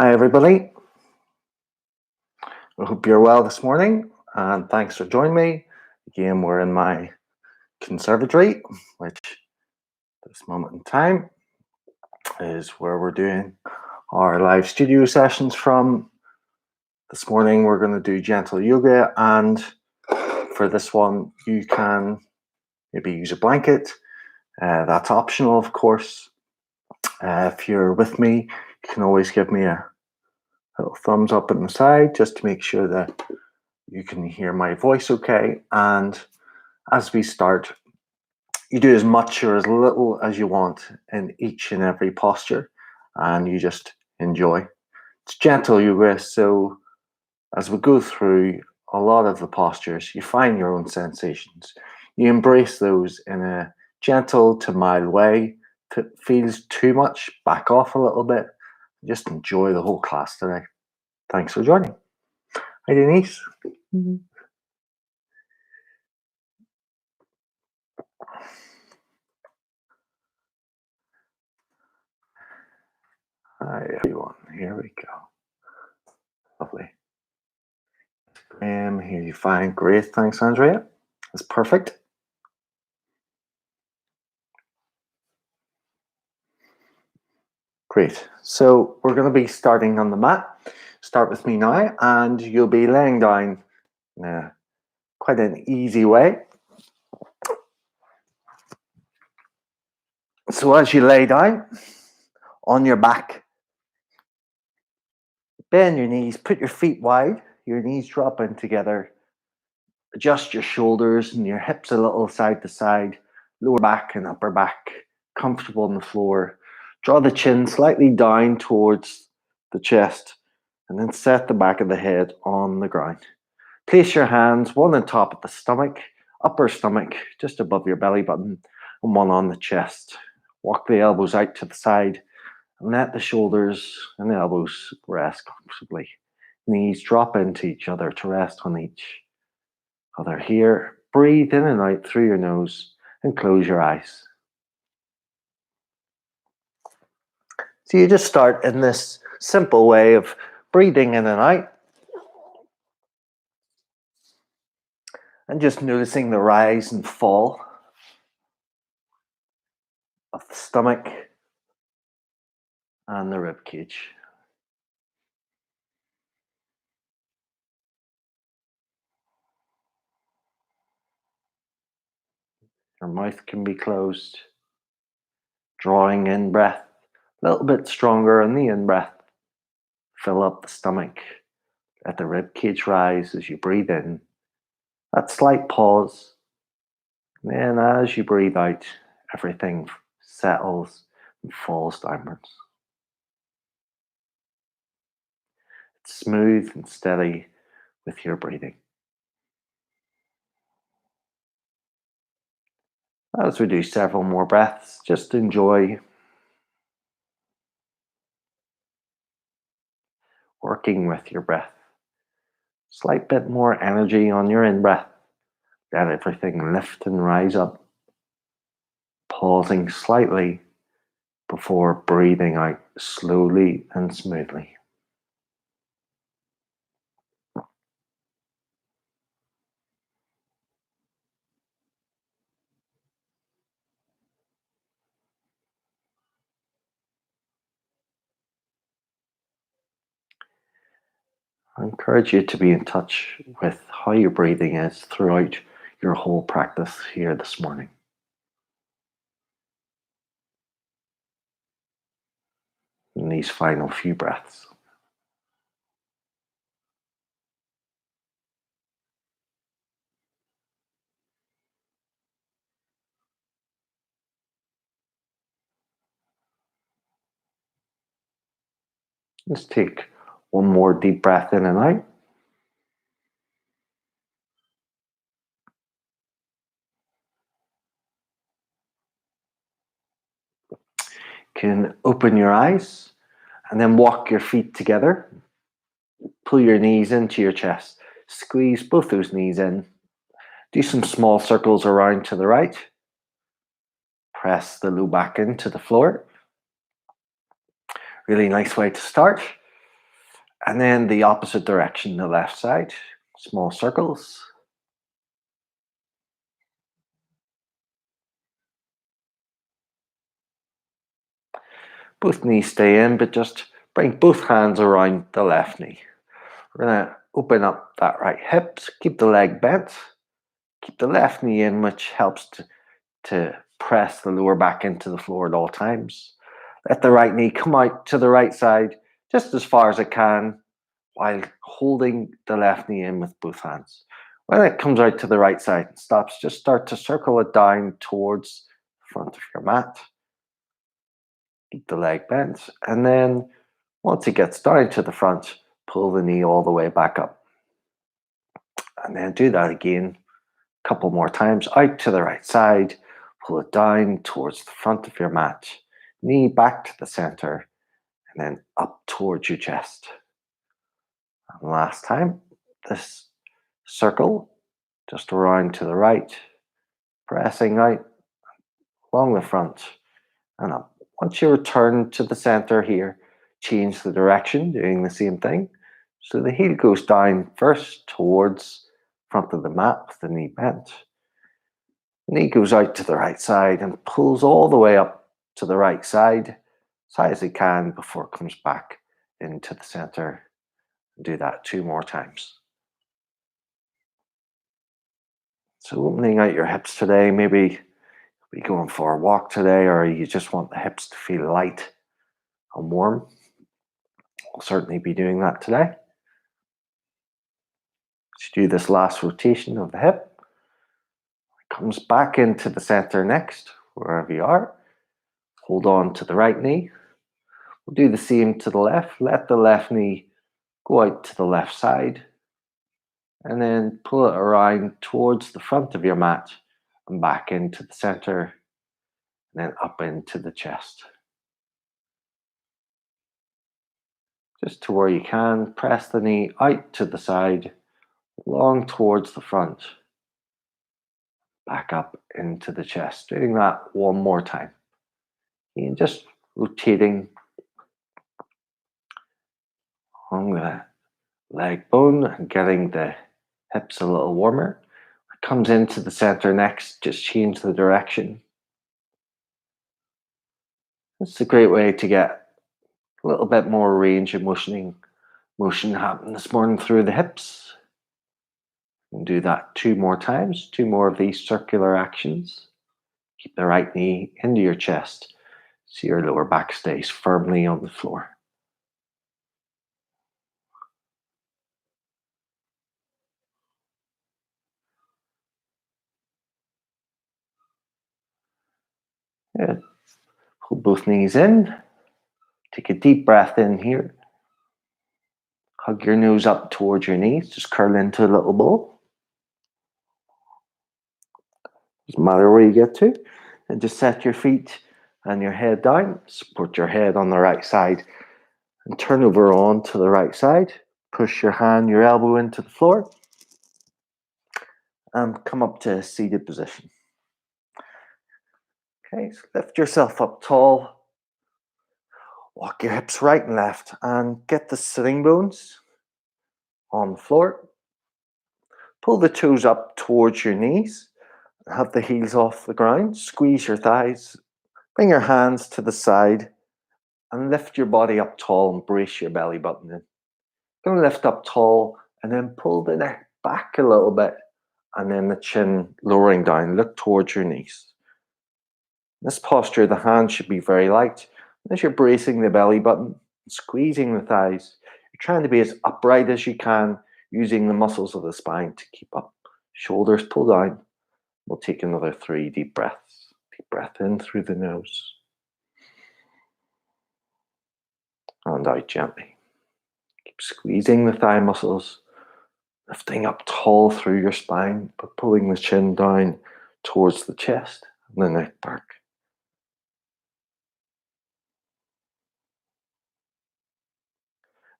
Hi, everybody. I hope you're well this morning, and thanks for joining me. Again, we're in my conservatory, which at this moment in time is where we're doing our live studio sessions from. This morning, we're going to do gentle yoga, and for this one, you can maybe use a blanket. That's optional, of course. If you're with me, you can always give me a little thumbs up on the side just to make sure that you can hear my voice okay. And as we start, you do as much or as little as you want in each and every posture, and you just enjoy. It's gentle yoga, so as we go through a lot of the postures, you find your own sensations. You embrace those in a gentle to mild way. If it feels too much, back off a little bit. Just enjoy the whole class today. Thanks for joining. Hi, Denise. Hi, everyone. Here we go. Lovely. Here you find. Great. Thanks, Andrea. That's perfect. Great. So we're going to be starting on the mat. Start with me now, and you'll be laying down in quite an easy way. So as you lay down on your back, bend your knees, put your feet wide, your knees drop in together, adjust your shoulders and your hips a little side to side, lower back and upper back, comfortable on the floor. Draw the chin slightly down towards the chest, and then set the back of the head on the ground. Place your hands, one on top of the stomach, upper stomach, just above your belly button, and one on the chest. Walk the elbows out to the side, and let the shoulders and the elbows rest comfortably. Knees drop into each other to rest on each other here. Breathe in and out through your nose and close your eyes. So you just start in this simple way of breathing in and out, and just noticing the rise and fall of the stomach and the rib cage. Your mouth can be closed, drawing in breath a little bit stronger on the in breath. Fill up the stomach, let the rib cage rise as you breathe in. That slight pause. And then as you breathe out, everything settles and falls downwards. It's smooth and steady with your breathing. As we do several more breaths, just enjoy working with your breath. Slight bit more energy on your in-breath. Let everything lift and rise up. Pausing slightly before breathing out slowly and smoothly. I encourage you to be in touch with how your breathing is throughout your whole practice here this morning. In these final few breaths. Just take one more deep breath in and out. Can open your eyes and then walk your feet together. Pull your knees into your chest. Squeeze both those knees in. Do some small circles around to the right. Press the low back into the floor. Really nice way to start. And then the opposite direction, the left side, small circles. Both knees stay in, but just bring both hands around the left knee. We're gonna open up that right hip, keep the leg bent, keep the left knee in, which helps to press the lower back into the floor at all times. Let the right knee come out to the right side just as far as it can while holding the left knee in with both hands. When it comes out to the right side and stops, just start to circle it down towards the front of your mat. Keep the leg bent. And then once it gets down to the front, pull the knee all the way back up. And then do that again a couple more times. Out to the right side, pull it down towards the front of your mat. Knee back to the center, and then up towards your chest. And last time, this circle, just around to the right, pressing out along the front and up. Once you return to the center here, change the direction, doing the same thing. So the heel goes down first towards front of the mat with the knee bent. Knee goes out to the right side and pulls all the way up to the right side as high as it can before it comes back into the center. Do that 2 more times. So opening out your hips today, maybe be going for a walk today, or you just want the hips to feel light and warm. I'll certainly be doing that today. Let's do this last rotation of the hip. Comes back into the center next, wherever you are. Hold on to the right knee. We'll do the same to the left. Let the left knee go out to the left side. And then pull it around towards the front of your mat and back into the center. And then up into the chest. Just to where you can, press the knee out to the side, long towards the front. Back up into the chest. Doing that one more time. And just rotating along the leg bone and getting the hips a little warmer. It comes into the center next, just change the direction. It's a great way to get a little bit more range of motion happen this morning through the hips. And do that 2 more times, 2 more of these circular actions. Keep the right knee into your chest so your lower back stays firmly on the floor. Good. Pull both knees in. Take a deep breath in here. Hug your nose up towards your knees. Just curl into a little ball. Doesn't matter where you get to. And just set your feet and your head down. Support your head on the right side. And turn over on to the right side. Push your hand, your elbow into the floor. And come up to a seated position. Okay, so lift yourself up tall. Walk your hips right and left. And get the sitting bones on the floor. Pull the toes up towards your knees. Have the heels off the ground. Squeeze your thighs. Bring your hands to the side. And lift your body up tall and brace your belly button in. Going to lift up tall and then pull the neck back a little bit. And then the chin lowering down. Look towards your knees. In this posture, the hands should be very light. As you're bracing the belly button, squeezing the thighs, you're trying to be as upright as you can, using the muscles of the spine to keep up. Shoulders pull down. We'll take another 3 deep breaths. Deep breath in through the nose. And out gently. Keep squeezing the thigh muscles, lifting up tall through your spine, but pulling the chin down towards the chest and the neck back.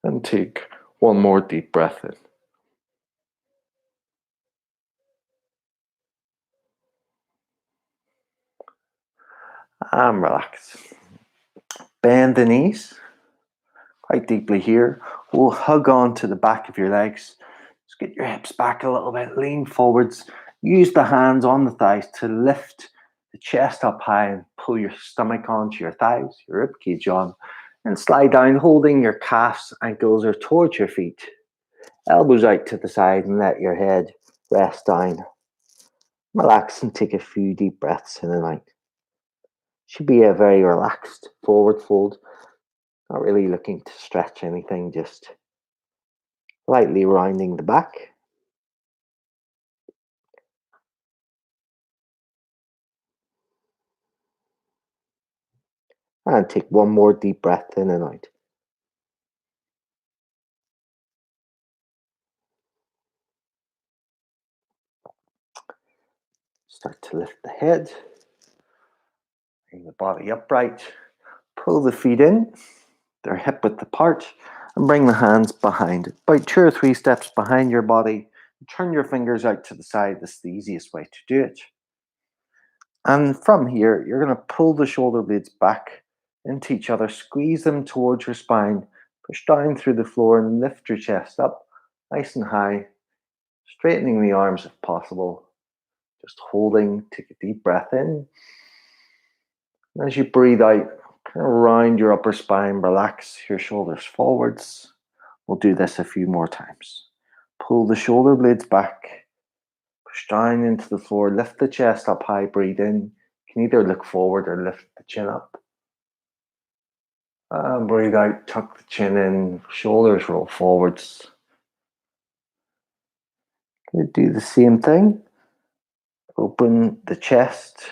And take one more deep breath in. And relax. Bend the knees. quite deeply here. We'll hug on to the back of your legs. Just get your hips back a little bit, lean forwards. Use the hands on the thighs to lift the chest up high and pull your stomach onto your thighs, your ribcage on, and slide down, holding your calves, ankles, or towards your feet. Elbows out to the side and let your head rest down. Relax and take a few deep breaths in and out. Should be a very relaxed forward fold. Not really looking to stretch anything, just lightly rounding the back. And take one more deep breath in and out. Start to lift the head. Bring the body upright. Pull the feet in. They're hip width apart. And bring the hands behind, about 2 or 3 steps behind your body. Turn your fingers out to the side. This is the easiest way to do it. And from here, you're going to pull the shoulder blades back into each other. Squeeze them towards your spine. Push down through the floor and lift your chest up nice and high. Straightening the arms if possible. Just holding. Take a deep breath in. And as you breathe out, kind of round your upper spine. Relax your shoulders forwards. We'll do this a few more times. Pull the shoulder blades back. Push down into the floor. Lift the chest up high. Breathe in. You can either look forward or lift the chin up. And breathe out. Tuck the chin in. Shoulders roll forwards. Do the same thing. Open the chest.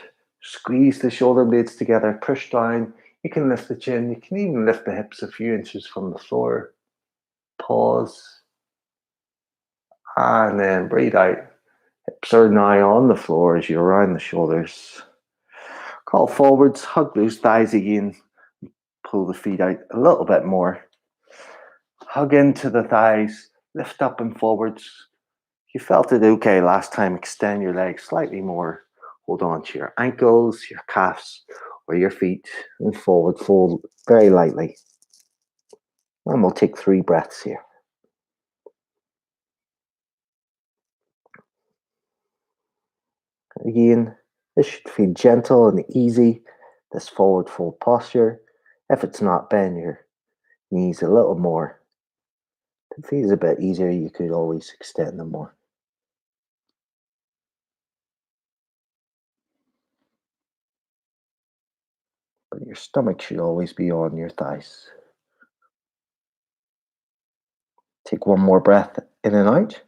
Squeeze the shoulder blades together. Push down. You can lift the chin. You can even lift the hips a few inches from the floor. Pause. And then breathe out. Hips are now on the floor as you round the shoulders. Crawl forwards, hug those thighs again. Pull the feet out a little bit more. Hug into the thighs, lift up and forwards. If you felt it okay last time, extend your legs slightly more. Hold on to your ankles, your calves, or your feet, and forward fold very lightly. And we'll take 3 breaths here. Again, this should feel gentle and easy, this forward fold posture. If it's not, bend your knees a little more. If it feels a bit easier, you could always extend them more. But your stomach should always be on your thighs. Take one more breath in and out.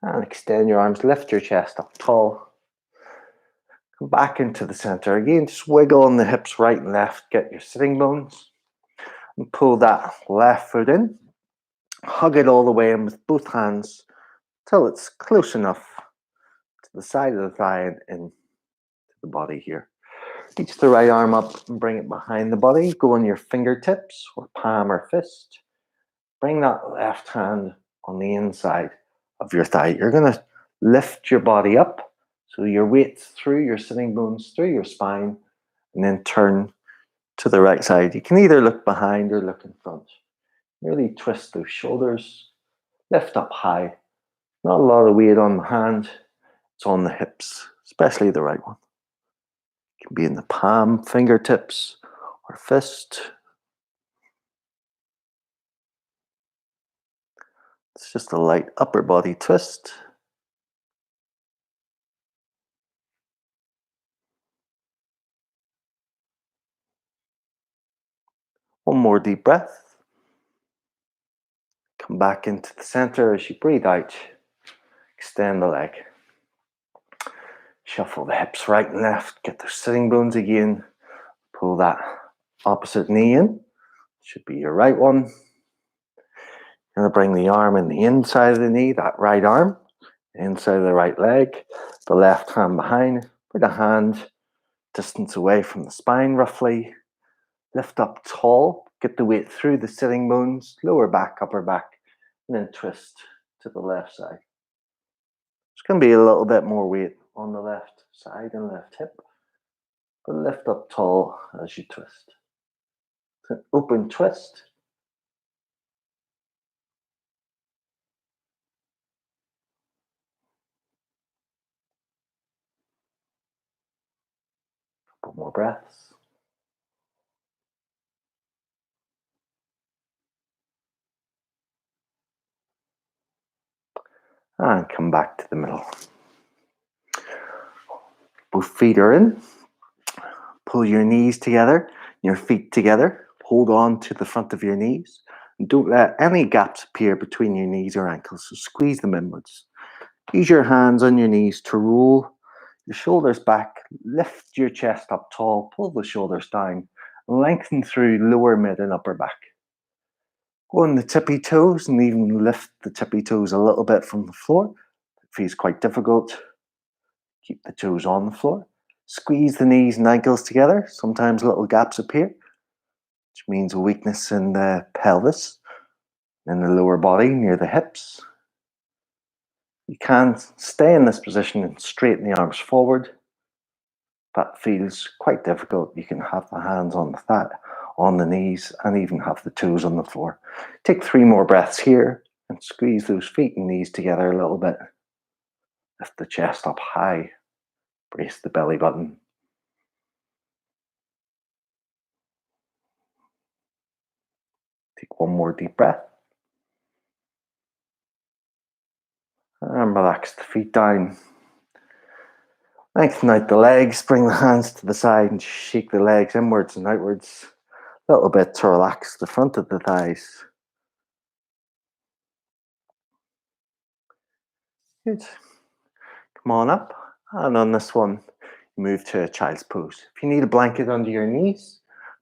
And extend your arms, lift your chest up tall. Come back into the center. Again, just wiggle on the hips right and left. Get your sitting bones. And pull that left foot in. Hug it all the way in with both hands till it's close enough to the side of the thigh and into the body here. Reach the right arm up and bring it behind the body. Go on your fingertips or palm or fist. Bring that left hand on the inside of your thigh. You're going to lift your body up so your weight through your sitting bones, through your spine, and then turn to the right side. You can either look behind or look in front. Really twist those shoulders. Lift up high. Not a lot of weight on the hand. It's on the hips, especially the right one. It can be in the palm, fingertips, or fist. It's just a light upper body twist. One more deep breath. Come back into the center as you breathe out. Extend the leg. Shuffle the hips right and left. Get the sitting bones again. Pull that opposite knee in. Should be your right one. You're going to bring the arm in the inside of the knee, that right arm, inside of the right leg, the left hand behind. Put a hand distance away from the spine roughly. Lift up tall. Get the weight through the sitting bones, lower back, upper back, and then twist to the left side. There's going to be a little bit more weight on the left side and left hip. but lift up tall as you twist. An open twist. Couple more breaths. And come back to the middle. Both feet are in. Pull your knees together, your feet together. Hold on to the front of your knees. And don't let any gaps appear between your knees or ankles, so squeeze them inwards. Use your hands on your knees to roll your shoulders back. Lift your chest up tall. Pull the shoulders down. Lengthen through lower, mid, and upper back. Go on the tippy toes and even lift the tippy toes a little bit from the floor. It feels quite difficult. Keep the toes on the floor. Squeeze the knees and ankles together. Sometimes little gaps appear, which means a weakness in the pelvis, in the lower body, near the hips. You can stay in this position and straighten the arms forward. That feels quite difficult. You can have the hands on the thigh, on the knees, and even have the toes on the floor. Take 3 more breaths here and squeeze those feet and knees together a little bit. Lift the chest up high. Brace the belly button. Take 1 more deep breath. And relax the feet down. Lengthen out the legs, bring the hands to the side and shake the legs inwards and outwards a little bit to relax the front of the thighs. Good. Come on up. And on this one, move to a child's pose. If you need a blanket under your knees,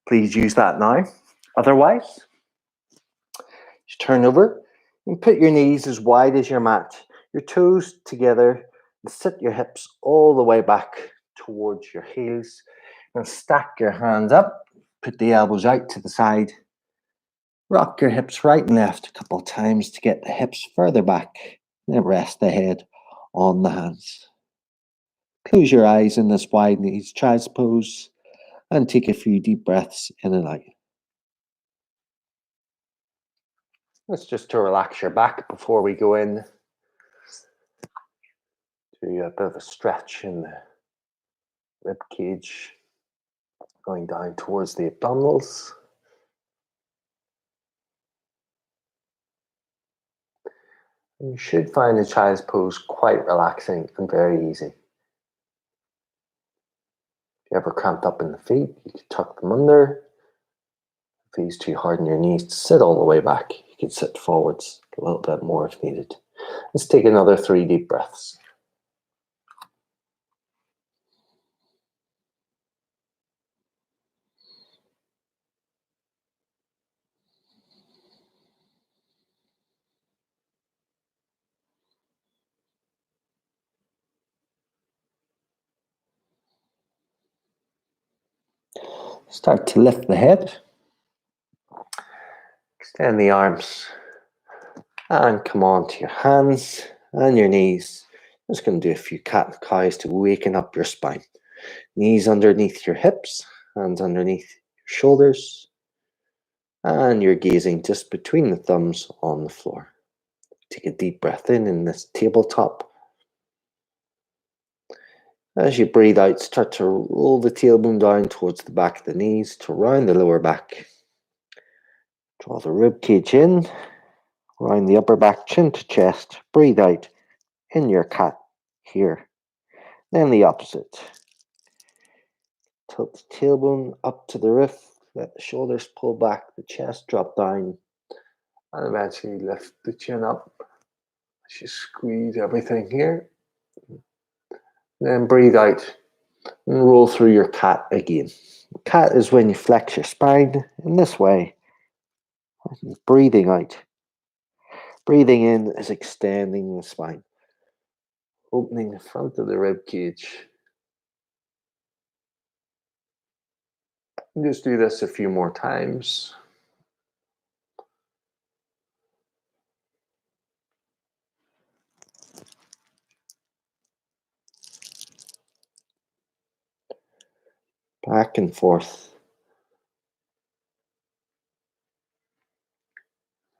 please use that now. Otherwise, just turn over and put your knees as wide as your mat, your toes together, and sit your hips all the way back towards your heels. And stack your hands up, put the elbows out to the side. Rock your hips right and left a couple of times to get the hips further back. Then rest the head on the hands. Close your eyes in this wide knees child's pose and take a few deep breaths in and out. That's just to relax your back before we go in to a bit of a stretch in the rib cage, going down towards the abdominals. And you should find the child's pose quite relaxing and very easy. If you ever cramped up in the feet, you could tuck them under. If it's too hard on your knees to sit all the way back, you can sit forwards a little bit more if needed. Let's take another 3 deep breaths. Start to lift the head. Extend the arms. And come on to your hands and your knees. I'm just going to do a few cat and cows to waken up your spine. Knees underneath your hips, hands underneath your shoulders. And you're gazing just between the thumbs on the floor. Take a deep breath in this tabletop. As you breathe out, start to roll the tailbone down towards the back of the knees to round the lower back. Draw the rib cage in, round the upper back, chin to chest. Breathe out in your cat here. Then the opposite. Tilt the tailbone up to the roof. Let the shoulders pull back, the chest drop down. And eventually lift the chin up. As you squeeze everything here. Then breathe out and roll through your cat again. Cat is when you flex your spine in this way. Breathing out. Breathing in is extending the spine. Opening the front of the rib cage. Just do this a few more times. back and forth.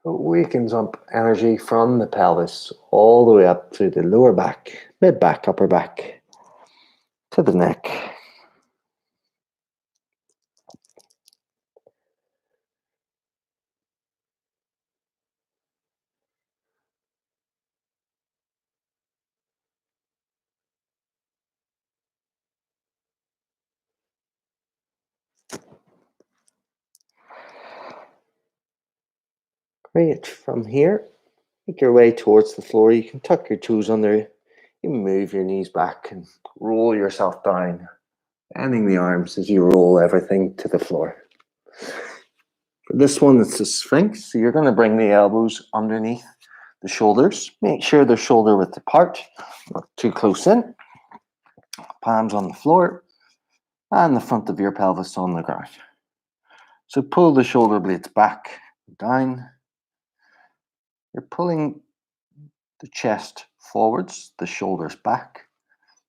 It wakens up energy from the pelvis all the way up to the lower back, mid back, upper back, to the neck. Great. From here, make your way towards the floor. You can tuck your toes under. You can move your knees back and roll yourself down, bending the arms as you roll everything to the floor. For this one, it's a Sphinx. So you're going to bring the elbows underneath the shoulders. Make sure they're shoulder width apart, not too close in. Palms on the floor and the front of your pelvis on the ground. So pull the shoulder blades back, down. You're pulling the chest forwards, the shoulders back.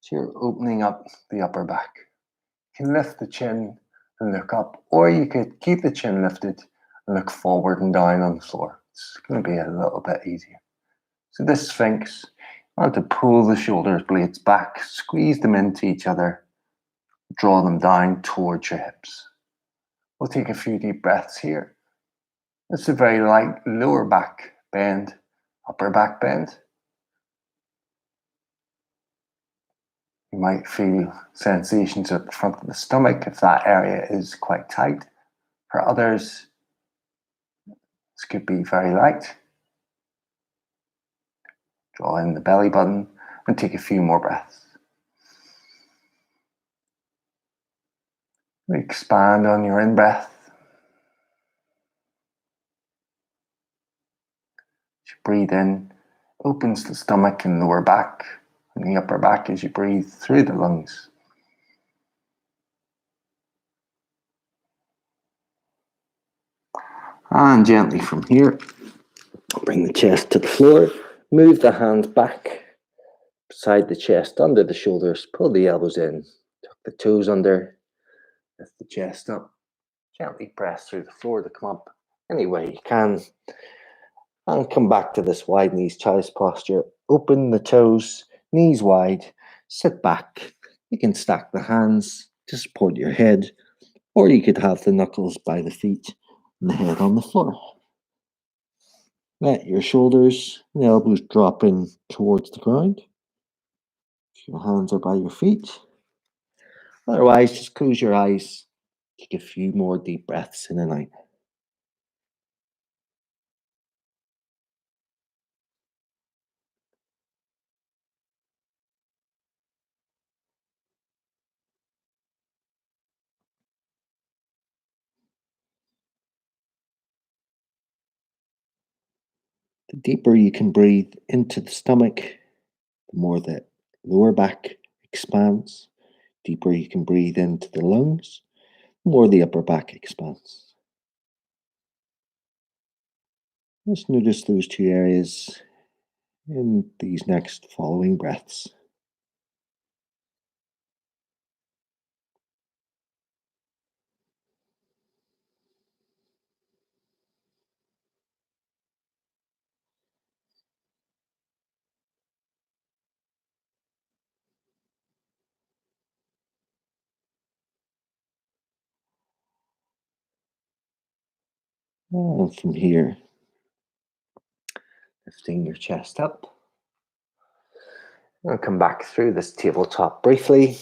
So you're opening up the upper back. You can lift the chin and look up, or you could keep the chin lifted and look forward and down on the floor. It's going to be a little bit easier. So this Sphinx, I want to pull the shoulder blades back, squeeze them into each other, draw them down towards your hips. We'll take a few deep breaths here. It's a very light lower back bend, upper back bend. You might feel sensations at the front of the stomach if that area is quite tight. For others, this could be very light. Draw in the belly button and take a few more breaths. Expand on your in-breath. As you breathe in, opens the stomach and lower back and the upper back as you breathe through the lungs. And gently from here, bring the chest to the floor. Move the hands back beside the chest, under the shoulders. Pull the elbows in. Tuck the toes under. Lift the chest up. Gently press through the floor to come up any way you can. And come back to this wide knees child's posture. Open the toes, knees wide. Sit back. You can stack the hands to support your head, or you could have the knuckles by the feet and the head on the floor. Let your shoulders and elbows drop in towards the ground. If your hands are by your feet. Otherwise, just close your eyes. Take a few more deep breaths in and out. The deeper you can breathe into the stomach, the more the lower back expands. Deeper you can breathe into the lungs, the more the upper back expands. Just notice those two areas in these next following breaths. And from here, lifting your chest up. And come back through this tabletop briefly.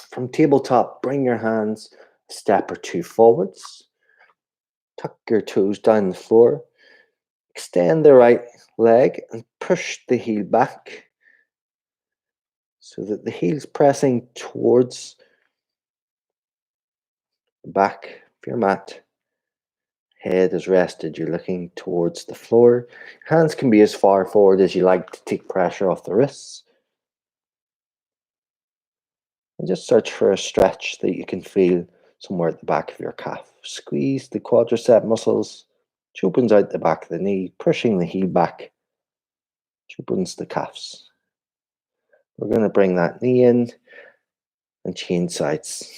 From tabletop, bring your hands a step or two forwards. Tuck your toes down the floor. Extend the right leg and push the heel back so that the heel's pressing towards the back of your mat. Head is rested, you're looking towards the floor. Hands can be as far forward as you like to take pressure off the wrists. And just search for a stretch that you can feel somewhere at the back of your calf. Squeeze the quadricep muscles, which opens out the back of the knee, pushing the heel back, which opens the calves. We're going to bring that knee in and change sides.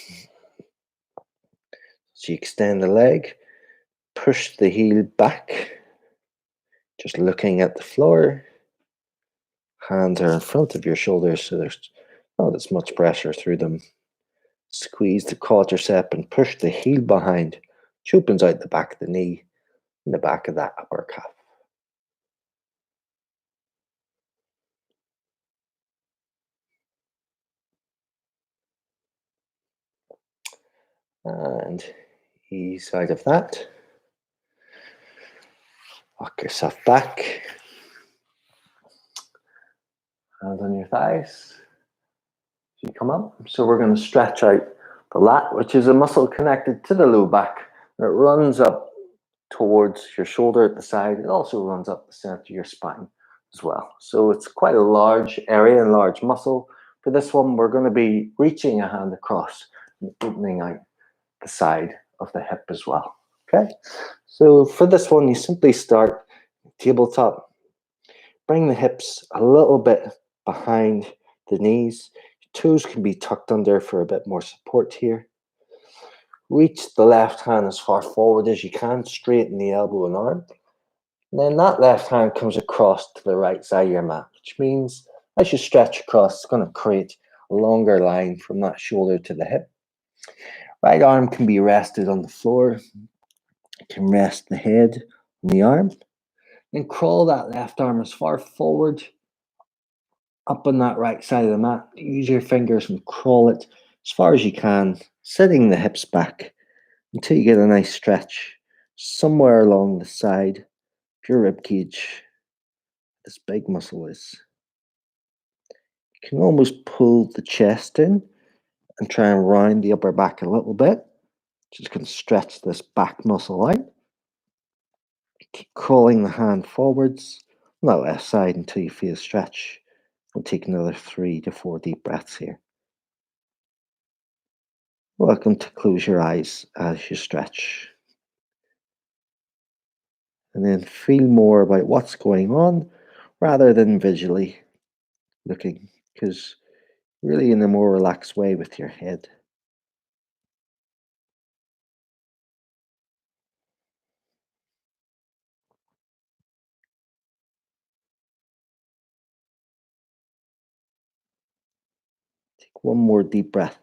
So you extend the leg, push the heel back, just looking at the floor. Hands are in front of your shoulders, so there's not as much pressure through them. Squeeze the quadricep and push the heel behind, which opens out the back of the knee and the back of that upper calf. And ease out of that. Walk yourself back. Hands on your thighs. You come up. So we're going to stretch out the lat, which is a muscle connected to the low back. It runs up towards your shoulder at the side. It also runs up the center of your spine as well. So it's quite a large area and large muscle. For this one, we're going to be reaching a hand across and opening out the side of the hip as well. Okay. So for this one, you simply start tabletop. Bring the hips a little bit behind the knees. Toes can be tucked under for a bit more support here. Reach the left hand as far forward as you can, straighten the elbow and arm. And then that left hand comes across to the right side of your mat, which means as you stretch across, it's going to create a longer line from that shoulder to the hip. Right arm can be rested on the floor. You can rest the head on the arm. Then crawl that left arm as far forward up on that right side of the mat. Use your fingers and crawl it as far as you can, sitting the hips back until you get a nice stretch somewhere along the side of your rib cage. This big muscle is. You can almost pull the chest in and try and round the upper back a little bit. Just going to stretch this back muscle out. Keep crawling the hand forwards on that left side until you feel a stretch. We'll take another 3 to 4 deep breaths here. Welcome to close your eyes as you stretch. And then feel more about what's going on rather than visually looking, because really in a more relaxed way with your head. Take one more deep breath.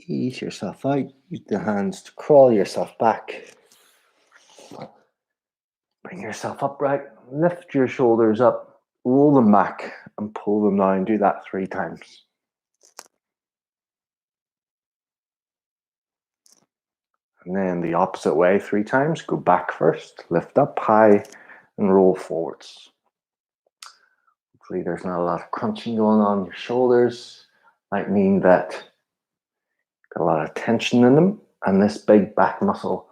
Ease yourself out. Use the hands to crawl yourself back. Bring yourself upright. Lift your shoulders up. Roll them back and pull them down. Do that 3 times. And then the opposite way 3 times. Go back first. Lift up high and roll forwards. Hopefully there's not a lot of crunching going on your shoulders. Might mean that got a lot of tension in them, and this big back muscle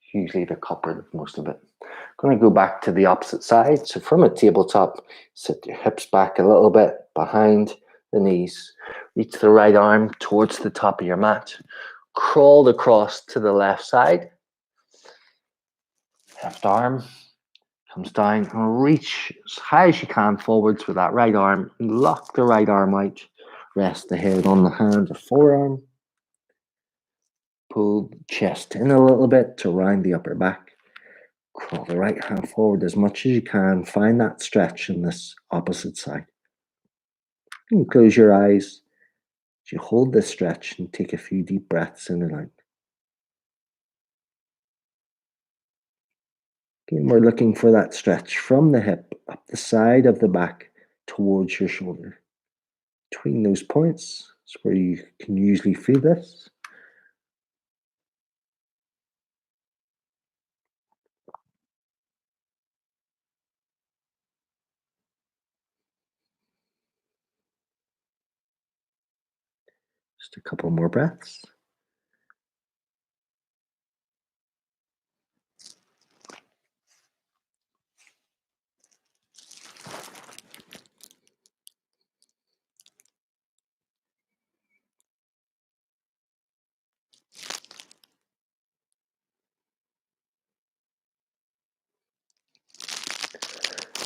is usually the culprit of most of it. I'm going to go back to the opposite side. So from a tabletop, sit your hips back a little bit behind the knees. Reach the right arm towards the top of your mat. Crawl across to the left side. Left arm comes down and reach as high as you can forwards with that right arm. And lock the right arm out. Rest the head on the hand or forearm. Pull the chest in a little bit to round the upper back. Crawl the right hand forward as much as you can. Find that stretch in this opposite side. And close your eyes as you hold this stretch and take a few deep breaths in and out. Again, we're looking for that stretch from the hip up the side of the back towards your shoulder. Between those points is where you can usually feel this. Just a couple more breaths.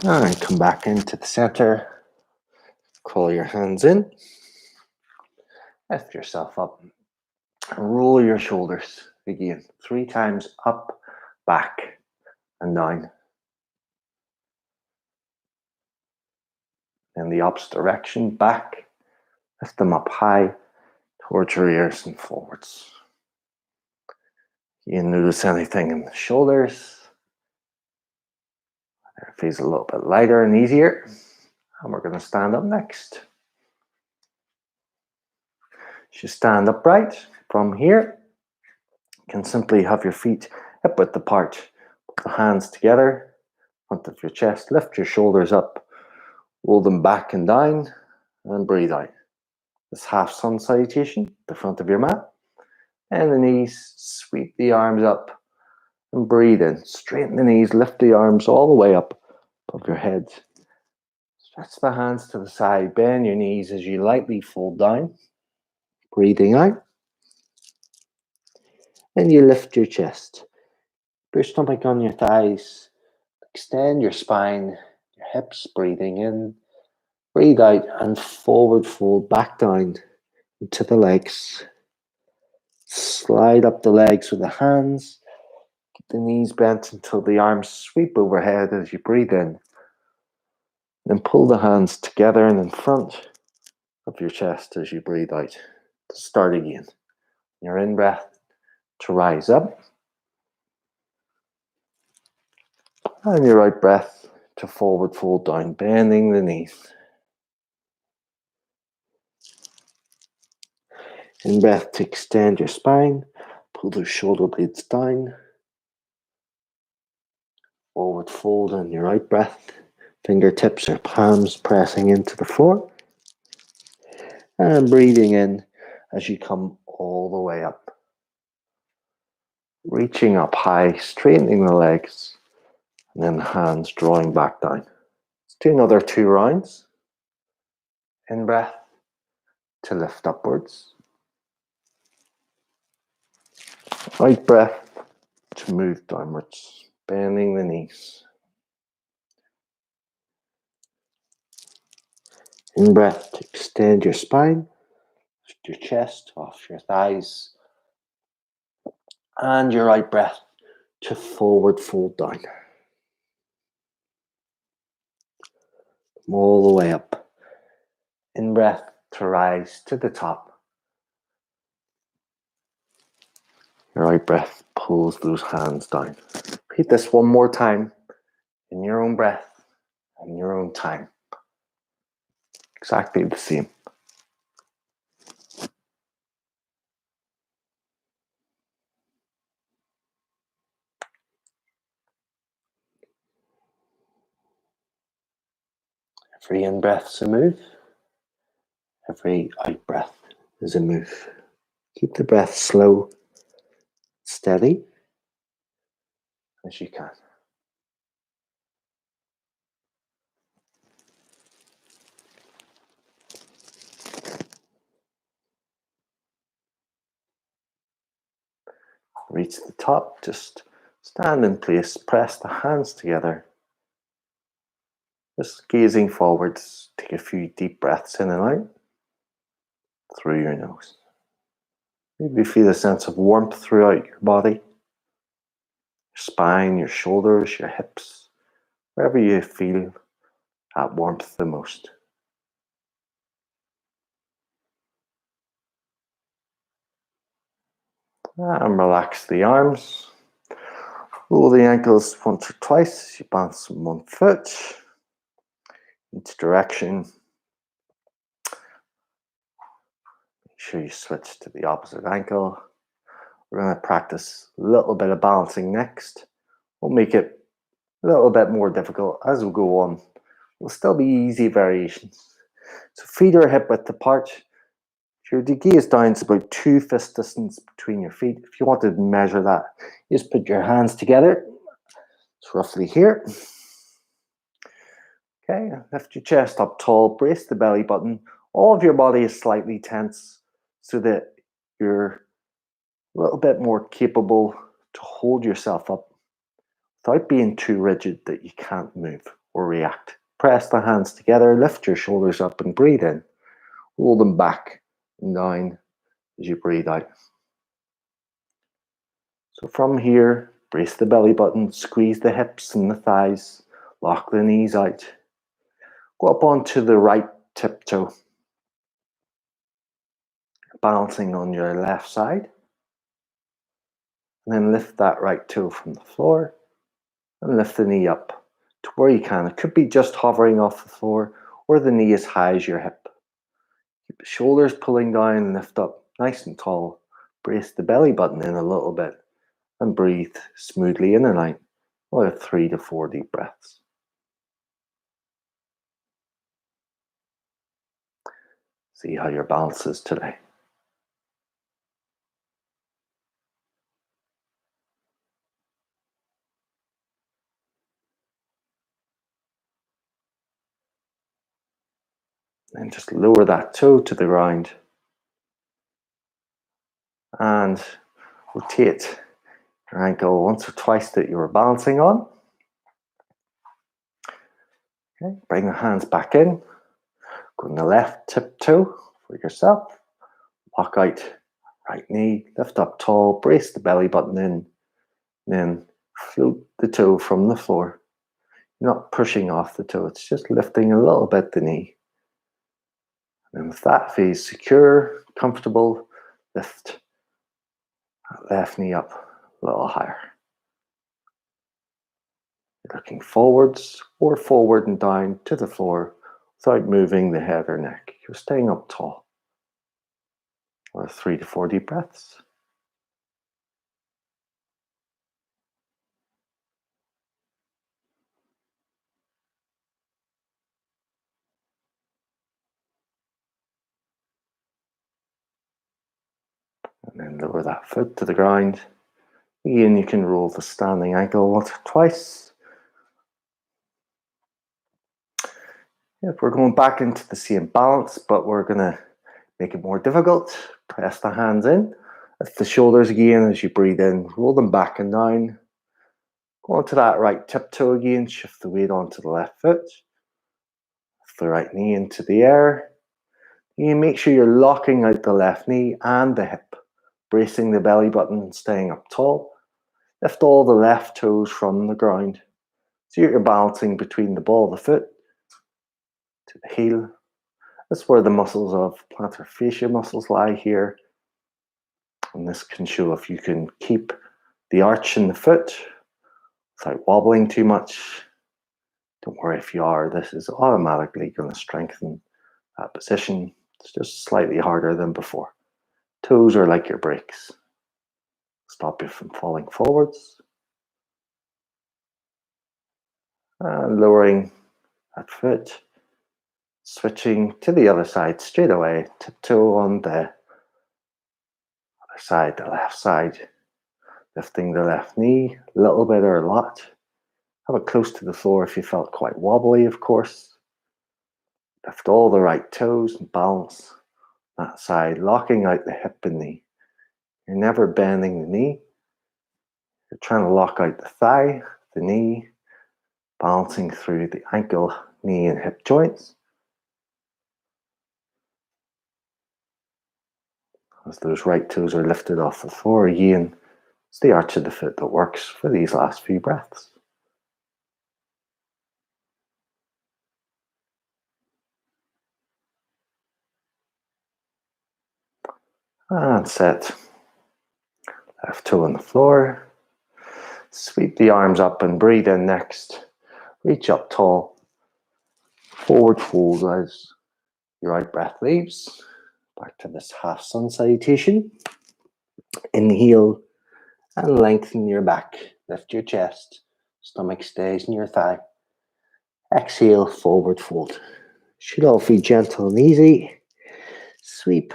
And come back into the center. Crawl your hands in. Lift yourself up. Roll your shoulders again. 3 times up, back, and down. In the opposite direction, back. Lift them up high towards your ears and forwards. You notice anything in the shoulders. It feels a little bit lighter and easier. And we're going to stand up next. You stand upright from here. You can simply have your feet hip width apart. Put the hands together, front of your chest. Lift your shoulders up. Roll them back and down. And breathe out. This half sun salutation, the front of your mat. And the knees, sweep the arms up. And breathe in. Straighten the knees, lift the arms all the way up above your head. Stretch the hands to the side, bend your knees as you lightly fold down. Breathing out. And you lift your chest. Put your stomach on your thighs. Extend your spine, your hips, breathing in. Breathe out and forward fold back down into the legs. Slide up the legs with the hands. Keep the knees bent until the arms sweep overhead as you breathe in. Then pull the hands together and in front of your chest as you breathe out. To start again. Your in breath to rise up. And your out breath to forward fold down, bending the knees. In breath to extend your spine. Pull those shoulder blades down. Forward fold on your out breath. Fingertips or palms pressing into the floor. And breathing in as you come all the way up. Reaching up high, straightening the legs. And then hands drawing back down. Let's do another 2 rounds. In breath to lift upwards. Out breath to move downwards. Bending the knees. In breath to extend your spine. Lift your chest off your thighs. And your out breath to forward fold down. All the way up. In breath to rise to the top. Your out breath pulls those hands down. Repeat this one more time in your own breath and your own time. Exactly the same. Every in breath is a move. Every out breath is a move. Keep the breath slow, steady as you can. Reach the top, just stand in place, press the hands together. Just gazing forwards, take a few deep breaths in and out through your nose. Maybe feel a sense of warmth throughout your body, your spine, your shoulders, your hips, wherever you feel that warmth the most. And relax the arms. Roll the ankles once or twice. You bounce from one foot, each direction. Make sure you switch to the opposite ankle. We're going to practice a little bit of balancing next. We'll make it a little bit more difficult as we go on. Will still be easy variations. So feet are hip width apart. If your gaze down, it's about 2 fist distance between your feet. If you want to measure that, you just put your hands together. It's roughly here. Okay, lift your chest up tall, brace the belly button. All of your body is slightly tense so that you're a little bit more capable to hold yourself up without being too rigid that you can't move or react. Press the hands together, lift your shoulders up and breathe in. Roll them back and down as you breathe out. So from here, brace the belly button, squeeze the hips and the thighs, lock the knees out. Go up onto the right tiptoe, balancing on your left side. And then lift that right toe from the floor and lift the knee up to where you can. It could be just hovering off the floor or the knee as high as your hip. Keep the shoulders pulling down, lift up nice and tall. Brace the belly button in a little bit and breathe smoothly in and out with 3 to 4 deep breaths. See how your balance is today. And just lower that toe to the ground and rotate your ankle once or twice that you were balancing on. Okay, bring the hands back in. Go on the left tiptoe for yourself. Lock out right knee, lift up tall, brace the belly button in, then float the toe from the floor. You're not pushing off the toe, it's just lifting a little bit the knee. And if that feels secure, comfortable, lift that left knee up a little higher. You're looking forwards or forward and down to the floor without moving the head or neck. You're staying up tall. Or 3 to 4 deep breaths. And then lower that foot to the ground. Again, you can roll the standing ankle once or twice. If we're going back into the same balance, but we're going to make it more difficult. Press the hands in. Lift the shoulders again as you breathe in. Roll them back and down. Go onto that right tiptoe again. Shift the weight onto the left foot. Lift the right knee into the air. You make sure you're locking out the left knee and the hip. Bracing the belly button and staying up tall. Lift all the left toes from the ground. So you're balancing between the ball of the foot to the heel. That's where the muscles of plantar fascia muscles lie here. And this can show if you can keep the arch in the foot without wobbling too much. Don't worry if you are, this is automatically going to strengthen that position. It's just slightly harder than before. Toes are like your brakes. Stop you from falling forwards. And lowering that foot. Switching to the other side straight away. Tiptoe on the other side, the left side. Lifting the left knee a little bit or a lot. Have it close to the floor if you felt quite wobbly, of course. Lift all the right toes and balance that side, locking out the hip and knee. You're never bending the knee. You're trying to lock out the thigh, the knee, balancing through the ankle, knee, and hip joints. As those right toes are lifted off the floor again, it's the arch of the foot that works for these last few breaths. And set. Left toe on the floor. Sweep the arms up and breathe in next. Reach up tall. Forward fold as your out breath leaves. Back to this half sun salutation. Inhale and lengthen your back. Lift your chest. Stomach stays in your thigh. Exhale, forward fold. Should all feel gentle and easy. Sweep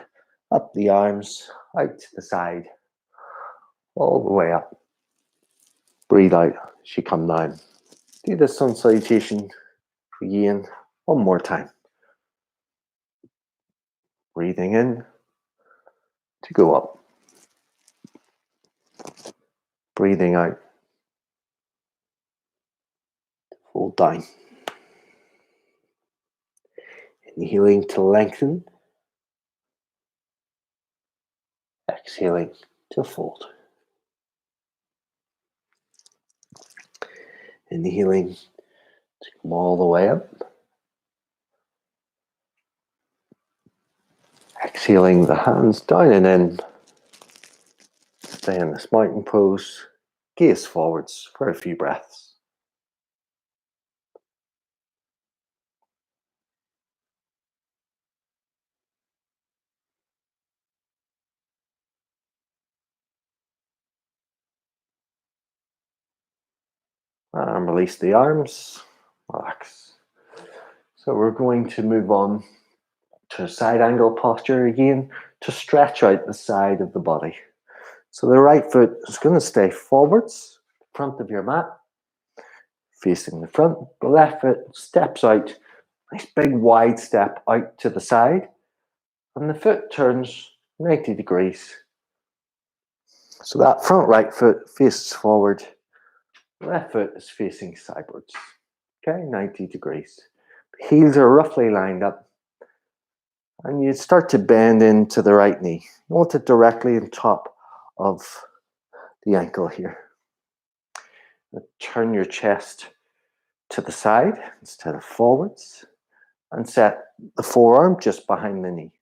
up the arms, out to the side, all the way up. Breathe out as you come down. Do the sun salutation again, one more time. Breathing in to go up. Breathing out to fold down. Inhaling to lengthen. Exhaling to fold. Inhaling to come all the way up. Exhaling the hands down and in. Stay in this mountain pose. Gaze forwards for a few breaths. And release the arms. Relax. So we're going to move on to side angle posture again to stretch out the side of the body. So the right foot is going to stay forwards, front of your mat, facing the front. The left foot steps out, nice big wide step out to the side, and the foot turns 90 degrees. So that front right foot faces forward, left foot is facing sidewards. Okay, 90 degrees. The heels are roughly lined up. And you start to bend into the right knee. You want it directly on top of the ankle here. Turn your chest to the side instead of forwards and set the forearm just behind the knee.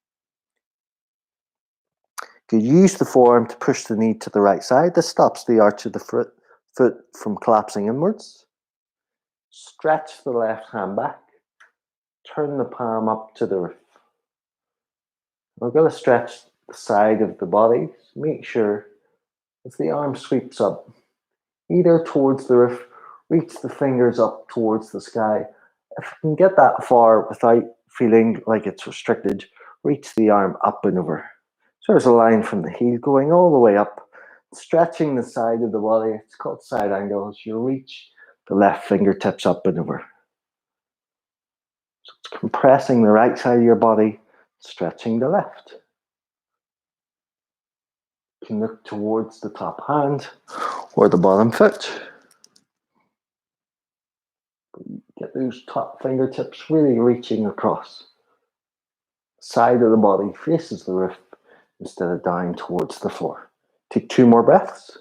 You can use the forearm to push the knee to the right side. This stops the arch of the foot from collapsing inwards. Stretch the left hand back. Turn the palm up to the roof. We're going to stretch the side of the body. Make sure as the arm sweeps up, either towards the roof, reach the fingers up towards the sky. If you can get that far without feeling like it's restricted, reach the arm up and over. So there's a line from the heel going all the way up, stretching the side of the body. It's called side angle. As you reach the left fingertips up and over. So it's compressing the right side of your body, stretching the left. You can look towards the top hand or the bottom foot. Get those top fingertips really reaching across. Side of the body faces the roof instead of down towards the floor. Take 2 more breaths.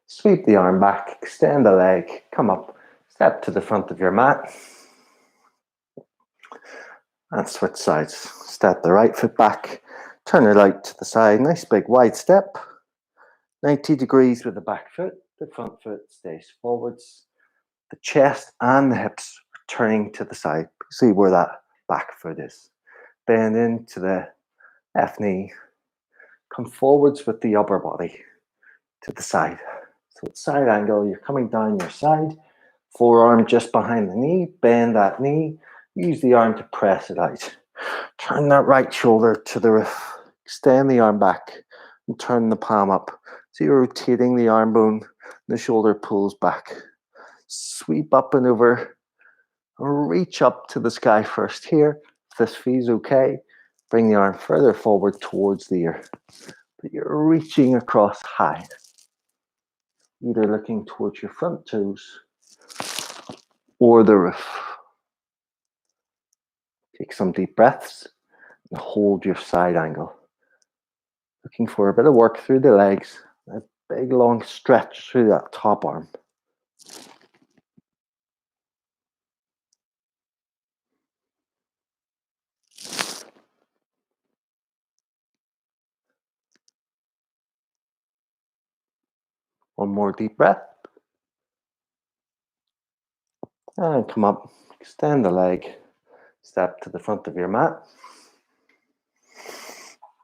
Sweep the arm back, extend the leg, come up, step to the front of your mat. And switch sides. Step the right foot back, turn it out to the side. Nice big wide step. 90 degrees with the back foot. The front foot stays forwards. The chest and the hips are turning to the side. See where that back foot is. Bend into the left knee. Come forwards with the upper body to the side. So it's side angle. You're coming down your side. Forearm just behind the knee. Bend that knee. Use the arm to press it out. Turn that right shoulder to the roof. Extend the arm back and turn the palm up. So you're rotating the arm bone. The shoulder pulls back. Sweep up and over. Reach up to the sky first here. If this feels okay, bring the arm further forward towards the ear. But you're reaching across high. Either looking towards your front toes or the roof. Take some deep breaths and hold your side angle. Looking for a bit of work through the legs. A big long stretch through that top arm. One more deep breath. And come up, extend the leg, step to the front of your mat.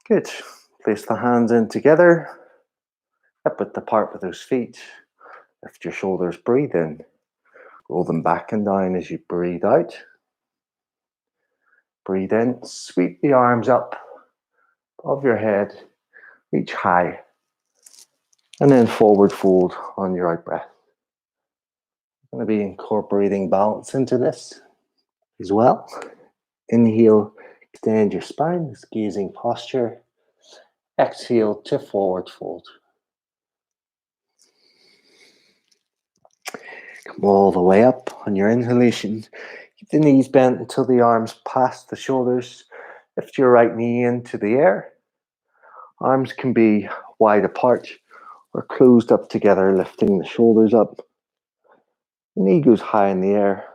Good. Place the hands in together. Hip width apart with those feet. Lift your shoulders, breathe in. Roll them back and down as you breathe out. Breathe in, sweep the arms up above your head, reach high, and then forward fold on your out breath. I'm going to be incorporating balance into this as well. Inhale, extend your spine, this gazing posture. Exhale to forward fold. Come all the way up on your inhalation. Keep the knees bent until the arms pass the shoulders. Lift your right knee into the air. Arms can be wide apart or closed up together, lifting the shoulders up. The knee goes high in the air.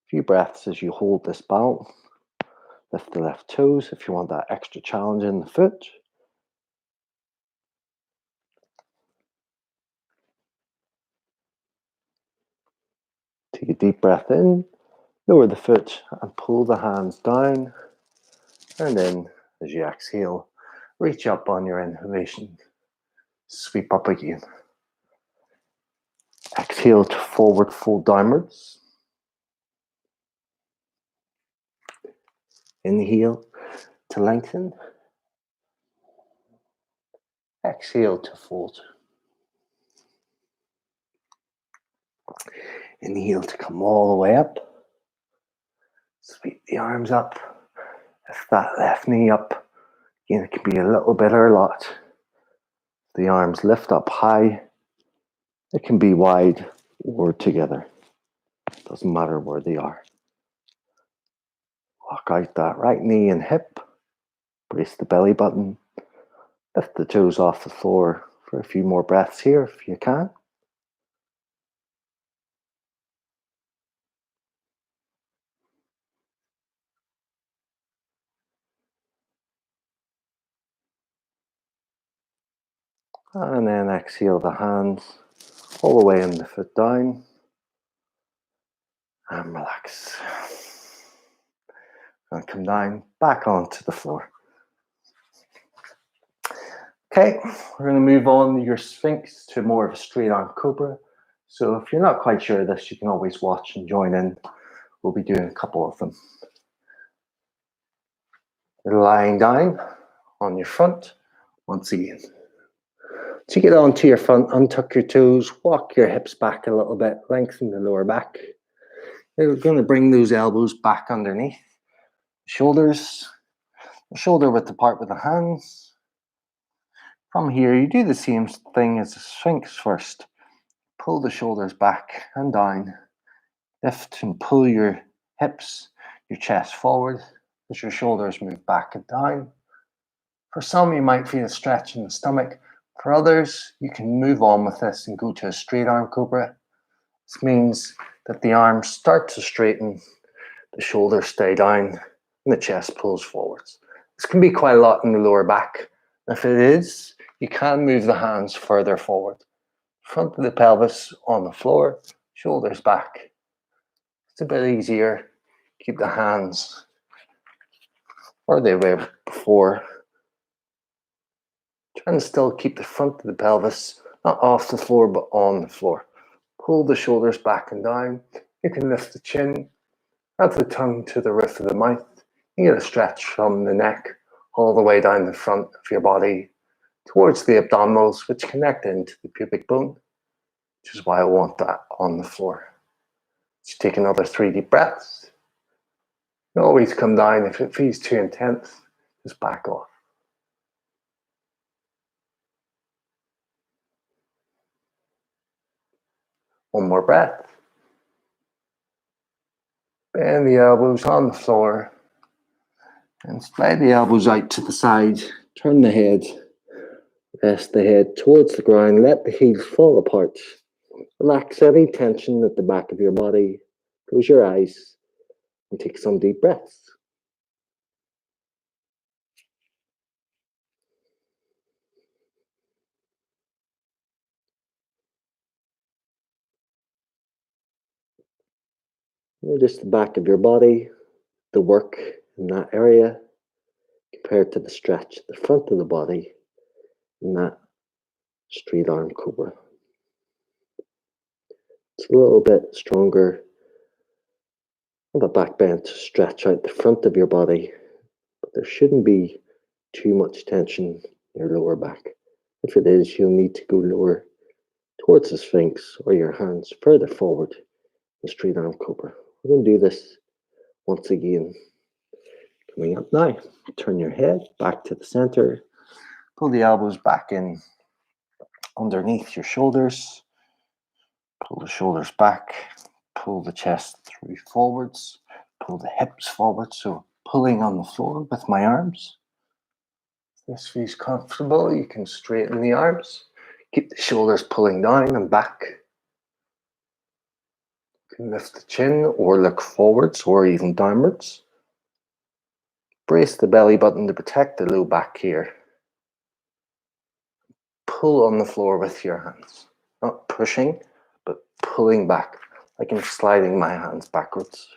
A few breaths as you hold this balance. Lift the left toes if you want that extra challenge in the foot. Take a deep breath in, lower the foot and pull the hands down. And then as you exhale, reach up on your inhalation. Sweep up again. Exhale to forward fold downwards. Inhale to lengthen. Exhale to fold. Inhale to come all the way up. Sweep the arms up. Lift that left knee up. Again, it can be a little bit or a lot. The arms lift up high. It can be wide or together. Doesn't matter where they are. Walk out that right knee and hip. Brace the belly button. Lift the toes off the floor for a few more breaths here if you can. And then exhale the hands all the way in the foot down. And relax. And come down back onto the floor. Okay, we're going to move on your Sphinx to more of a straight arm cobra. So if you're not quite sure of this, you can always watch and join in. We'll be doing a couple of them. You're lying down on your front once again. So you get onto your front, untuck your toes, walk your hips back a little bit, lengthen the lower back. You're going to bring those elbows back underneath. Shoulders, shoulder width apart with the hands. From here, you do the same thing as the Sphinx first. Pull the shoulders back and down. Lift and pull your hips, your chest forward as your shoulders move back and down. For some, you might feel a stretch in the stomach. For others, you can move on with this and go to a straight arm cobra. This means that the arms start to straighten, the shoulders stay down, and the chest pulls forwards. This can be quite a lot in the lower back. If it is, you can move the hands further forward. Front of the pelvis on the floor, shoulders back. It's a bit easier. Keep the hands where they were before. Try and still keep the front of the pelvis not off the floor but on the floor. Pull the shoulders back and down. You can lift the chin, add the tongue to the roof of the mouth. You get a stretch from the neck all the way down the front of your body towards the abdominals, which connect into the pubic bone, which is why I want that on the floor. Just take another 3 deep breaths. You always come down. If it feels too intense, just back off. One more breath. Bend the elbows on the floor and spread the elbows out to the side. Turn the head. Rest the head towards the ground. Let the heels fall apart. Relax any tension at the back of your body. Close your eyes and take some deep breaths. Notice the back of your body, the work in that area compared to the stretch at the front of the body in that straight arm cobra. It's a little bit stronger of a back bend to stretch out the front of your body, but there shouldn't be too much tension in your lower back. If it is, you'll need to go lower towards the Sphinx or your hands further forward, the straight arm cobra. We're going to do this once again. Coming up now, turn your head back to the center. Pull the elbows back in underneath your shoulders. Pull the shoulders back, pull the chest through forwards, pull the hips forward. So pulling on the floor with my arms. If this feels comfortable, you can straighten the arms. Keep the shoulders pulling down and back. You can lift the chin or look forwards or even downwards. Brace the belly button to protect the low back here. Pull on the floor with your hands. Not pushing, but pulling back, like I'm sliding my hands backwards.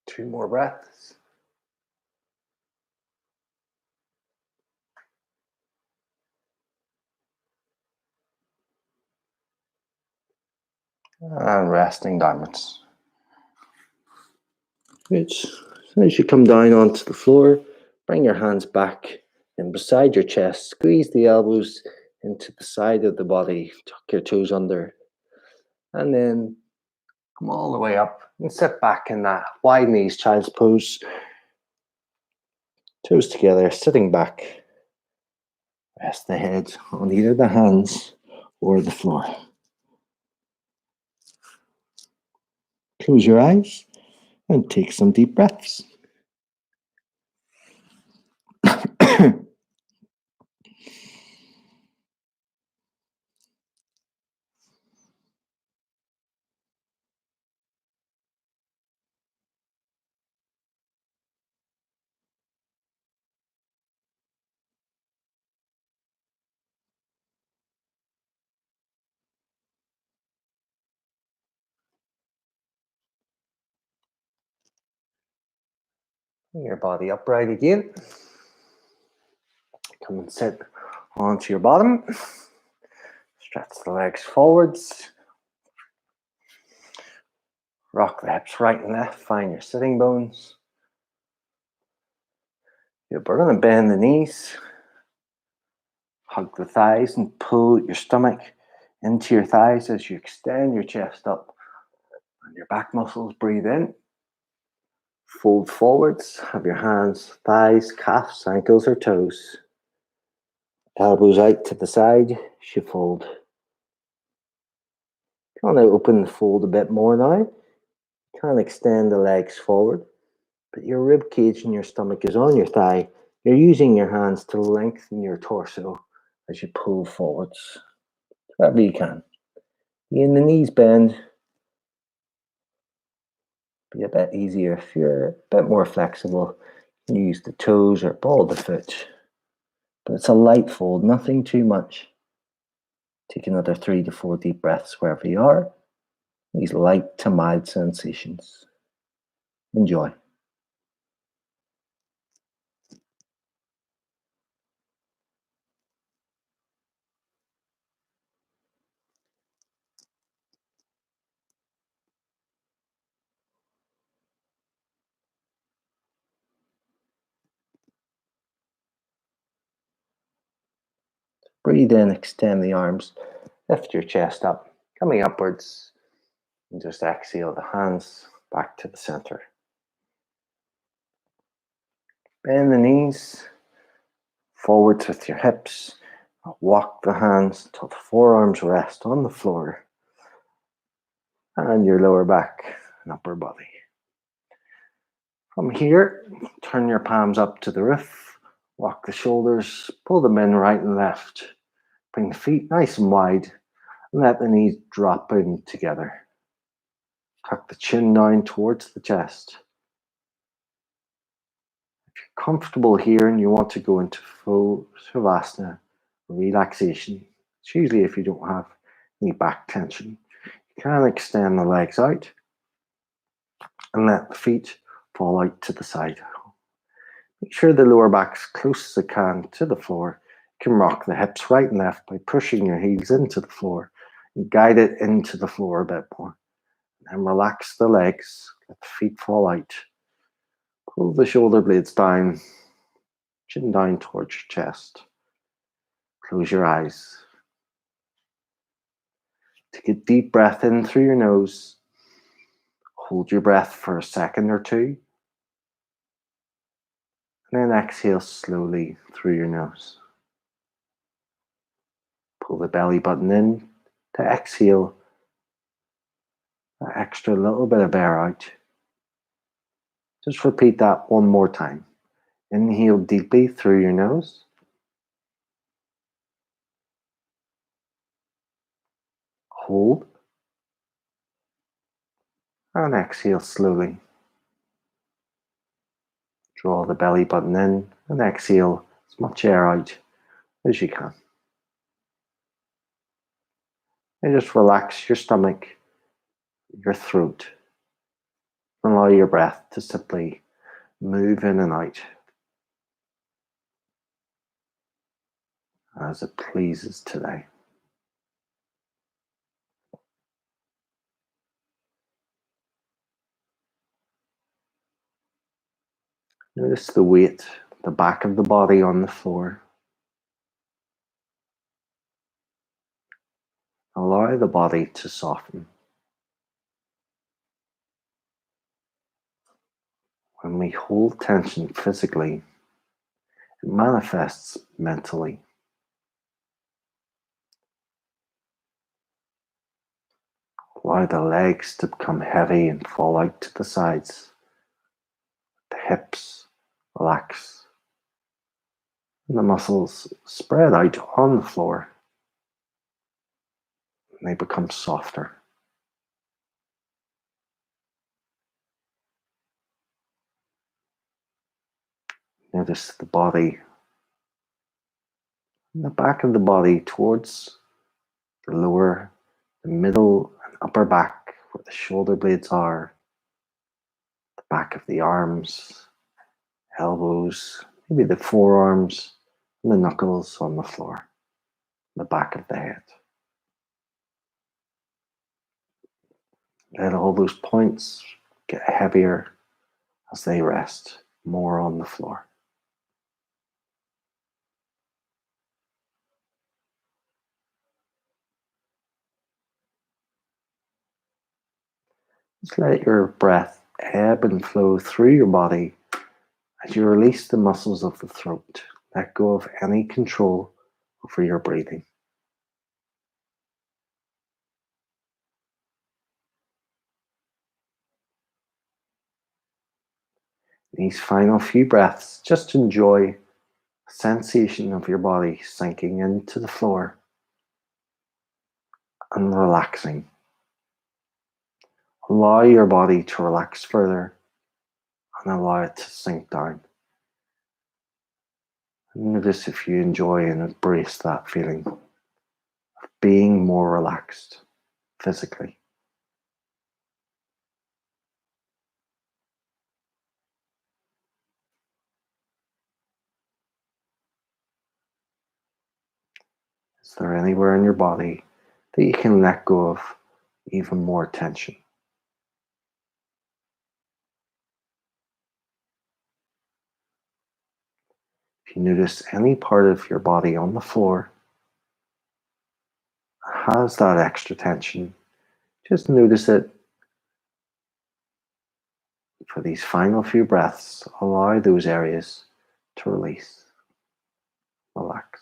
2 more breaths. And resting downwards. Good. So as you come down onto the floor, bring your hands back and beside your chest, squeeze the elbows into the side of the body, tuck your toes under, and then come all the way up and sit back in that wide knees child's pose. Toes together, sitting back. Rest the head on either the hands or the floor. Close your eyes and take some deep breaths. Bring your body upright again. Come and sit onto your bottom. Stretch the legs forwards. Rock the hips right and left. Find your sitting bones. We're going to bend the knees. Hug the thighs and pull your stomach into your thighs as you extend your chest up. And your back muscles breathe in. Fold forwards. Have your hands, thighs, calves, ankles, or toes. Elbows out to the side. You fold. Can now open the fold a bit more now. Can extend the legs forward, but your rib cage and your stomach is on your thigh. You're using your hands to lengthen your torso as you pull forwards. Wherever you can. In the knees bend. Be a bit easier if you're a bit more flexible. You can use the toes or ball of the foot. But it's a light fold, nothing too much. Take another 3 to 4 deep breaths wherever you are. These light to mild sensations. Enjoy. Breathe in, extend the arms, lift your chest up, coming upwards, and just exhale the hands back to the center. Bend the knees, forwards with your hips, walk the hands until the forearms rest on the floor, and your lower back and upper body. From here, turn your palms up to the roof, walk the shoulders, pull them in right and left. Bring the feet nice and wide, and let the knees drop in together. Tuck the chin down towards the chest. If you're comfortable here and you want to go into full Shavasana, relaxation, it's usually if you don't have any back tension. You can extend the legs out and let the feet fall out to the side. Make sure the lower back's close as it can to the floor. You can rock the hips right and left by pushing your heels into the floor and guide it into the floor a bit more. And relax the legs, let the feet fall out. Pull the shoulder blades down, chin down towards your chest. Close your eyes. Take a deep breath in through your nose. Hold your breath for a second or two. And then exhale slowly through your nose. Pull the belly button in to exhale that extra little bit of air out. Just repeat that one more time. Inhale deeply through your nose. Hold. And exhale slowly. Draw the belly button in and exhale as much air out as you can. And just relax your stomach, your throat, and allow your breath to simply move in and out as it pleases today. Notice the weight, the back of the body on the floor. Allow the body to soften. When we hold tension physically, it manifests mentally. Allow the legs to become heavy and fall out to the sides. The hips relax. And the muscles spread out on the floor. And they become softer. Notice the body, and the back of the body towards the lower, the middle and upper back where the shoulder blades are, the back of the arms, elbows, maybe the forearms and the knuckles on the floor, the back of the head. Let all those points get heavier as they rest more on the floor. Just let your breath ebb and flow through your body as you release the muscles of the throat. Let go of any control over your breathing. These final few breaths, just enjoy the sensation of your body sinking into the floor and relaxing. Allow your body to relax further and allow it to sink down. Notice if you enjoy and embrace that feeling of being more relaxed physically. Is there anywhere in your body that you can let go of even more tension? If you notice any part of your body on the floor has that extra tension, just notice it. For these final few breaths, allow those areas to release, relax.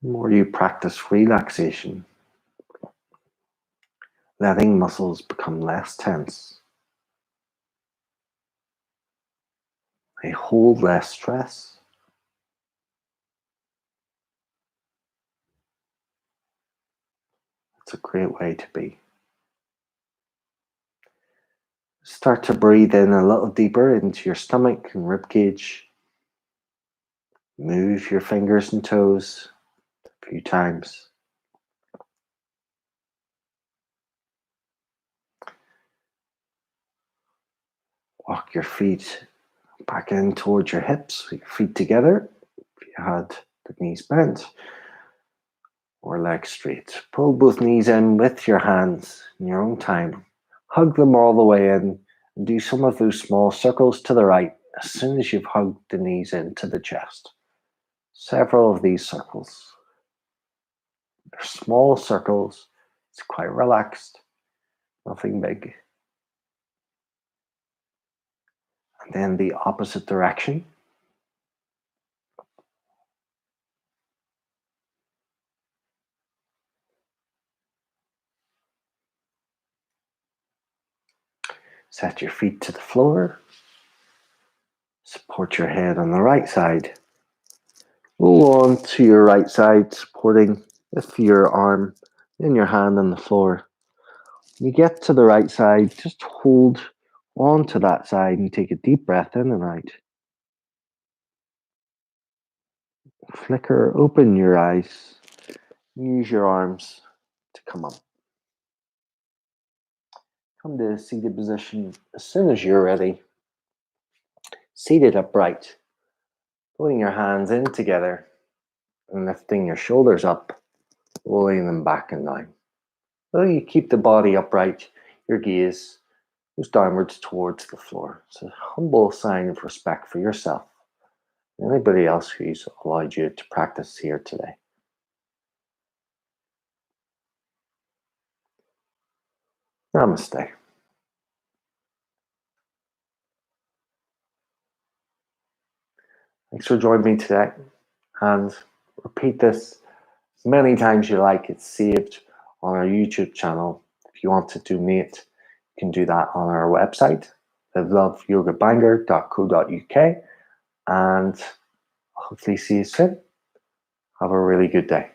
The more you practice relaxation, letting muscles become less tense, they hold less stress. It's a great way to be. Start to breathe in a little deeper into your stomach and rib cage. Move your fingers and toes a few times. Walk your feet back in towards your hips, your feet together. If you had the knees bent or legs straight. Pull both knees in with your hands in your own time. Hug them all the way in and do some of those small circles to the right as soon as you've hugged the knees into the chest. Several of these circles. They're small circles. It's quite relaxed. Nothing big. And then the opposite direction. Set your feet to the floor. Support your head on the right side. Roll on to your right side, supporting with your arm and your hand on the floor. When you get to the right side, just hold on to that side and take a deep breath in and out. Flicker, open your eyes. Use your arms to come up. Come to a seated position as soon as you're ready. Seated upright. Pulling your hands in together and lifting your shoulders up, rolling them back and down. So you keep the body upright, your gaze goes downwards towards the floor. It's a humble sign of respect for yourself and anybody else who's allowed you to practice here today. Namaste. Thanks for joining me today, and repeat this as many times you like. It's saved on our YouTube channel. If you want to donate, you can do that on our website, liveloveyogabanger.co.uk, and hopefully see you soon. Have a really good day.